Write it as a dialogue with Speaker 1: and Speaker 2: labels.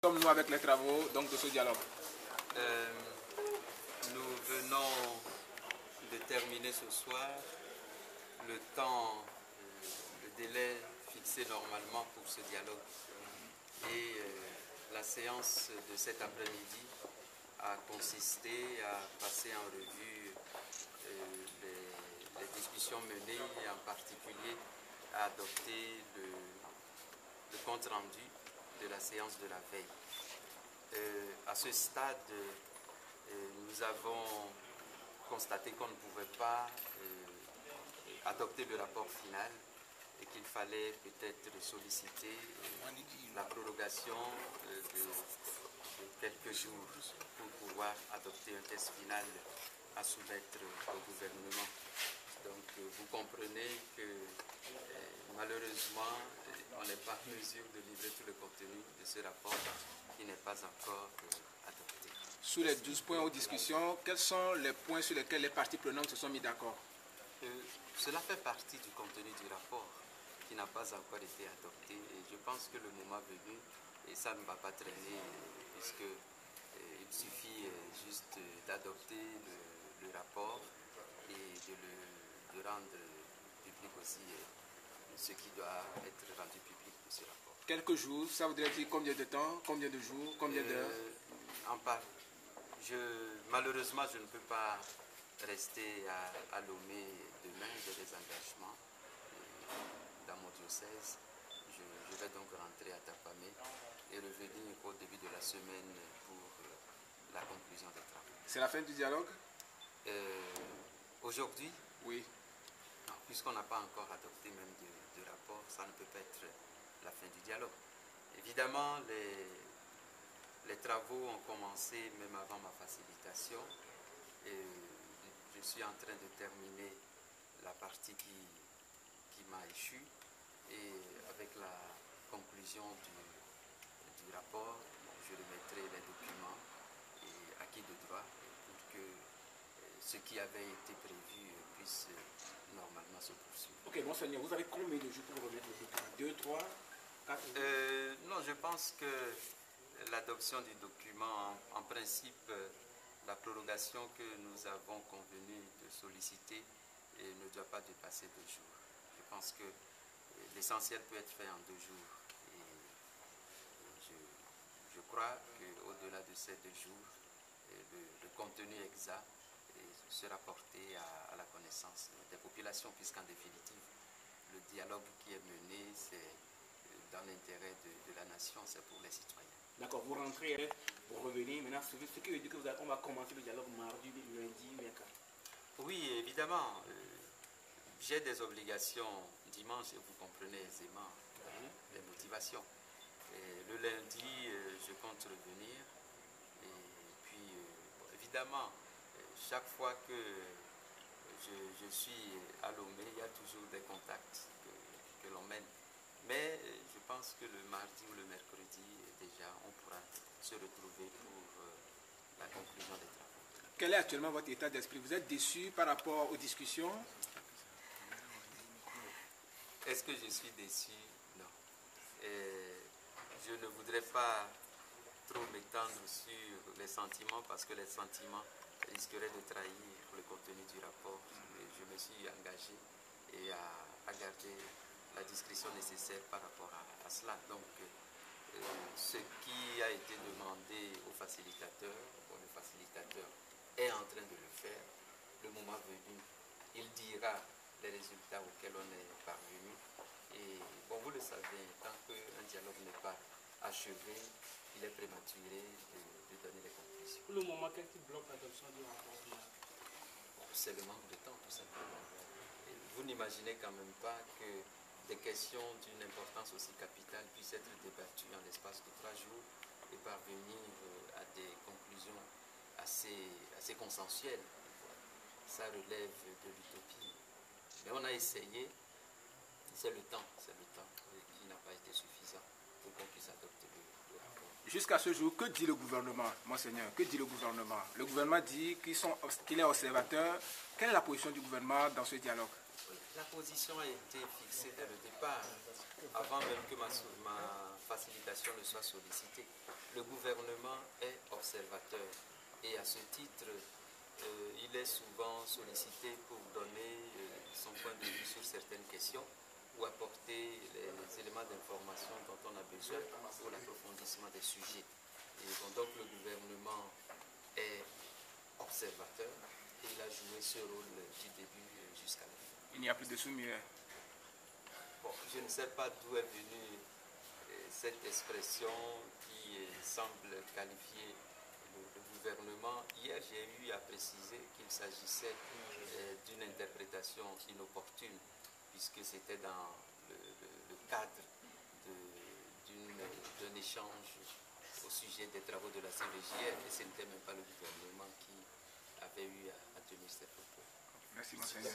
Speaker 1: sommes-nous avec les travaux donc, de ce dialogue?
Speaker 2: Nous venons de terminer ce soir le temps, le délai fixé normalement pour ce dialogue. Et la séance de cet après-midi a consisté à passer en revue les discussions menées et en particulier à adopter le compte rendu de la séance de la veille. À ce stade, nous avons constaté qu'on ne pouvait pas adopter le rapport final et qu'il fallait peut-être solliciter la prorogation de quelques jours pour pouvoir adopter un texte final à soumettre au gouvernement. Donc vous comprenez que malheureusement on n'est pas en mesure de livrer tout le contenu de ce rapport qui n'est pas encore adopté.
Speaker 1: Sur les 12 points aux discussions, quels sont les points sur lesquels les parties prenantes se sont mis d'accord?
Speaker 2: Cela fait partie du contenu du rapport qui n'a pas encore été adopté et je pense que le moment venu, et ça ne va pas traîner puisque il suffit juste d'adopter le rapport et de rendre public aussi ce qui doit être rendu public de ce rapport.
Speaker 1: Quelques jours, ça voudrait dire combien de temps, combien de jours, combien d'heures?
Speaker 2: Malheureusement, je ne peux pas rester à Lomé demain, j'ai des engagements dans mon diocèse. Je vais donc rentrer à Tapamé et revenir au début de la semaine pour la conclusion des travaux.
Speaker 1: C'est la fin du dialogue?
Speaker 2: Aujourd'hui?
Speaker 1: Oui.
Speaker 2: Non, puisqu'on n'a pas encore adopté même de rapport, ça ne peut pas être la fin du dialogue. Évidemment, les travaux ont commencé même avant ma facilitation. Et je suis en train de terminer la partie qui m'a échu. Et avec la conclusion du rapport, je remettrai les documents et acquis de droit pour que ce qui avait été prévu puisse normalement se poursuivre.
Speaker 1: Ok, monseigneur, vous avez combien de jours pour remettre les documents? 2, 3, 4 jours?
Speaker 2: Non, je pense que l'adoption du document, en principe, la prorogation que nous avons convenu de solliciter ne doit pas dépasser 2 jours. Je pense que l'essentiel peut être fait en 2 jours. Et je crois qu'au-delà de ces 2 jours, le contenu exact sera porté à la connaissance des populations, puisqu'en définitive, le dialogue qui est mené, c'est dans l'intérêt de la nation, c'est pour les citoyens.
Speaker 1: D'accord, vous rentrez, vous revenez, maintenant, ce qui veut dire qu'on va commencer le dialogue mardi, lundi, mercredi.
Speaker 2: Oui, évidemment. J'ai des obligations dimanche et vous comprenez aisément les motivations. Et le lundi, je compte revenir. Et puis, évidemment, chaque fois que je suis à Lomé, il y a toujours des contacts que l'on mène. Mais je pense que le mardi ou le mercredi, déjà, on pourra se retrouver pour la conclusion des travaux.
Speaker 1: Quel est actuellement votre état d'esprit? Vous êtes déçu par rapport aux discussions?
Speaker 2: Est-ce que je suis déçu? Non. Je ne voudrais pas trop m'étendre sur les sentiments parce que les sentiments risqueraient de trahir le contenu du rapport. Je me suis engagé et à garder la discrétion nécessaire par rapport à cela. Donc, ce qui a été demandé au facilitateur, le facilitateur est en train de le faire. Le moment venu, il dira les résultats auxquels on est parvenu. Et bon, vous le savez, tant qu'un dialogue n'est pas achevé, il est prématuré de donner les conclusions.
Speaker 1: Pour le moment, qu'est-ce qui bloque l'adoption du rapport?
Speaker 2: C'est le manque de temps, tout simplement. Et vous n'imaginez quand même pas que des questions d'une importance aussi capitale puissent être débattues en l'espace de 3 jours et parvenir à des conclusions assez consensuelles. Ça relève de l'utopie. Mais on a essayé, c'est le temps qui n'a pas été suffisant pour qu'on puisse adopter le rapport.
Speaker 1: Jusqu'à ce jour, que dit le gouvernement, monseigneur? Que dit le gouvernement? Le gouvernement dit qu'il est observateur. Quelle est la position du gouvernement dans ce dialogue?
Speaker 2: La position a été fixée dès le départ, avant même que ma facilitation ne soit sollicitée. Le gouvernement est observateur et à ce titre, il est souvent sollicité pour donner son point de vue sur certaines questions ou apporter les éléments d'information dont on a besoin pour l'approfondissement des sujets. Et donc le gouvernement est observateur et il a joué ce rôle du début jusqu'à la fin.
Speaker 1: Il n'y a plus de sous-muet.
Speaker 2: Bon, je ne sais pas d'où est venue cette expression qui semble qualifier le gouvernement. Hier, j'ai eu à préciser qu'il s'agissait d'une interprétation inopportune, puisque c'était dans le cadre d'un échange au sujet des travaux de la CVJR, et ce n'était même pas le gouvernement qui avait eu à tenir ces propos.
Speaker 1: Merci, monseigneur.